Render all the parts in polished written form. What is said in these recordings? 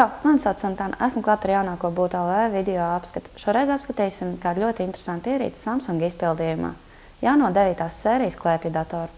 Čau, mani sauc Santana, esmu klāt ar jaunāko BūtLV video apskatu. Šoreiz apskatīsim kādu ļoti interesantu ierīci Samsung izpildījumā. Jauno 9. sērijas klēpju datoru.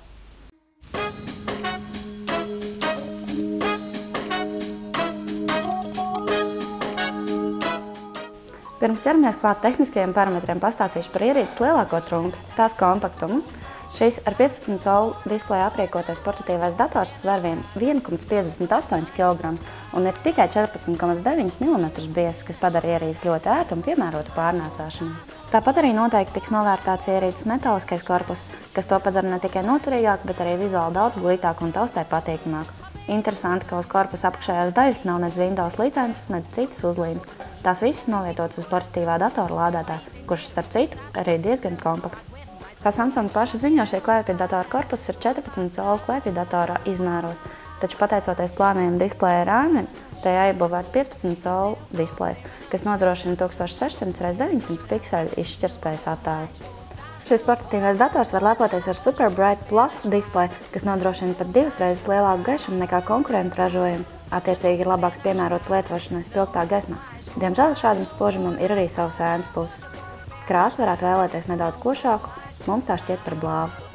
Pirms ķeramies klāt tehniskajiem parametriem, pastāstīšu par ierīces lielāko trumpi, tās kompaktumu. Šīs ar 15 colu displeja aprīkotais portatīvais dators sver 1,58 kg un ir tikai 14,9 mm biezs, kas padara ierīci ļoti ērtu un piemērotu pārnēsāšanai. Tāpat arī noteikti tiks novērtēts ierīces metāliskais korpus, kas to padara ne tikai noturīgāku, bet arī vizuāli daudz glītāku un taustai patīkamāku. Interesanti, ka uz korpusa apakšējās daļas nav nec Windows licences, nec citas uzlīmes. Tās visas novietotas uz portatīvā datora lādētāja, kurš, starp citu, arī diezgan kompakts. Kā Samsung paša ziņo, šie klēpju datora korpus ir 14 colu klēpju datorā izmēros, taču pateicoties plāniem displeja rāmim, tajā iebūvēts 15 colu displejs, kas nodrošina 1600x900 piksēļu izšķirtspējas attēlu. Šis portatīvais dators var lepoties ar Super Bright Plus displeju, kas nodrošina pat 2 reizes lielāku gaišumu nekā konkurentu ražojumi. Attiecīgi ir labāks piemērots lietošanai spilgtā gaismā. Diemžēl šādam spožumam ir arī savas ēnas puses. Krāsu varētu vēlēties nedaudz košāku, mums tā šķiet par blāvu.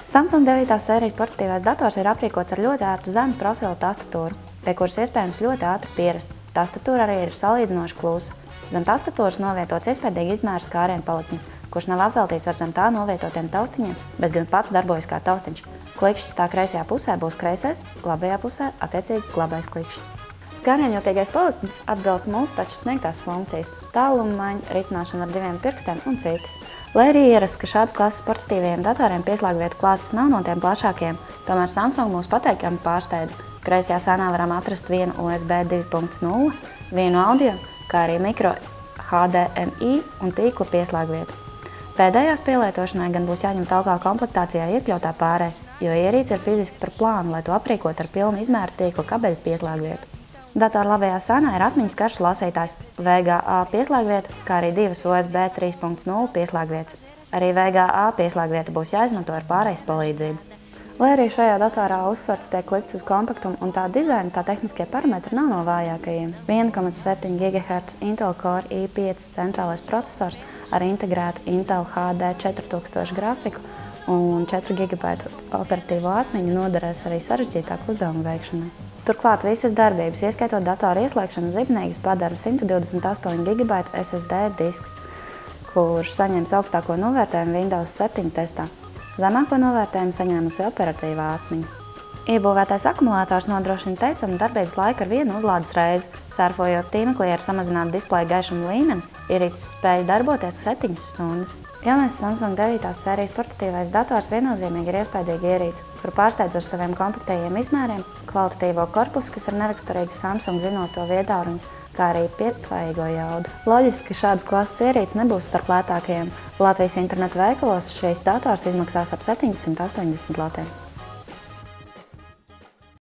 Samsung 9. sērijas portatīvais dators ir aprīkots ar ļoti ērtu zemu profilu tastatūru, pie kuras iespējams ļoti ātri pierast. Tastatūra arī ir salīdzinoši klusa. Zem tastatūras novietots iespējīgi izmēra skārienu paliknis, kurš nav apveltīts ar zem tā novietotiem taustiņiem, bet gan pats darbojas kā taustiņš. Klikšķis tā kreisajā pusē būs kreisais, labajā pusē attiecīgi labais klikšķis. Skārienjūtīgais paliknis atbilst multitaču sniegtās funkcijas, tāluma maiņa, ritināšana ar 2 pirkstiem un citas. Lai arī ierasts, ka šādas klases portatīvajiem datoriem pieslēgvietu klases nav no tiem plašākiem, tomēr Samsung mūs pateikami pārsteidza. Kreisajā sēnā varam atrast vienu USB 2.0, vienu audio, kā arī mikro HDMI un tīkla pieslēgvietu. Pēdējās pielietošanai gan būs jāņem talkā komplektācijā iekļautā pārēja, jo ierīce ir fiziski par plānu, lai to aprīkot ar pilnu izmēru tīkla kabeļu pieslēgvietu. Datora labajā sēnā ir atmiņas karšu lasītājs, VGA pieslēgvieta, kā arī 2 USB 3.0 pieslēgvietas. Arī VGA pieslēgvieta būs jāizmanto ar pārejas palīdzību. Lai arī šajā datorā uzsvars tiek likts uz kompaktumu un tā dizaina, tā tehniskie parametri nav no vājākajiem. 1,7 GHz Intel Core i5 centrālais procesors ar integrētu Intel HD 4000 grafiku un 4 GB operatīvo atmiņu noderēs arī sarežģītāku uzdevumu veikšanai. Turklāt visas darbības, ieskaitot datoru ieslēgšanu, zibnīgas padara 128 GB SSD disks, kurš saņems augstāko novērtējumu Windows 7 testā. Zemāko novērtējumu saņēmusi operatīvā atmiņa. Iebūvētais akumulātors nodrošina teicamu darbības laiku ar vienu uzlādes reizi. Sērfojot tīmeklī ar samazinātu displeja gaišumu līmeni, ierīces spēja darboties 7 stundas. Jaunais Samsung 9. sērijas portatīvais dators viennozīmīgi ir iespaidīga ierīce, kuru pārsteidz ar saviem kompaktajiem izmēriem, kvalitatīvo korpusu, kas ir neraksturīgs Samsung zinoto viedtāruņus, kā arī pieklājīgo jaudu. Loģiski, ka šādas klases ierīces nebūs starp lētākajiem. Latvijas internetu veikalos šīs dators izmaksās ap 780 latiem.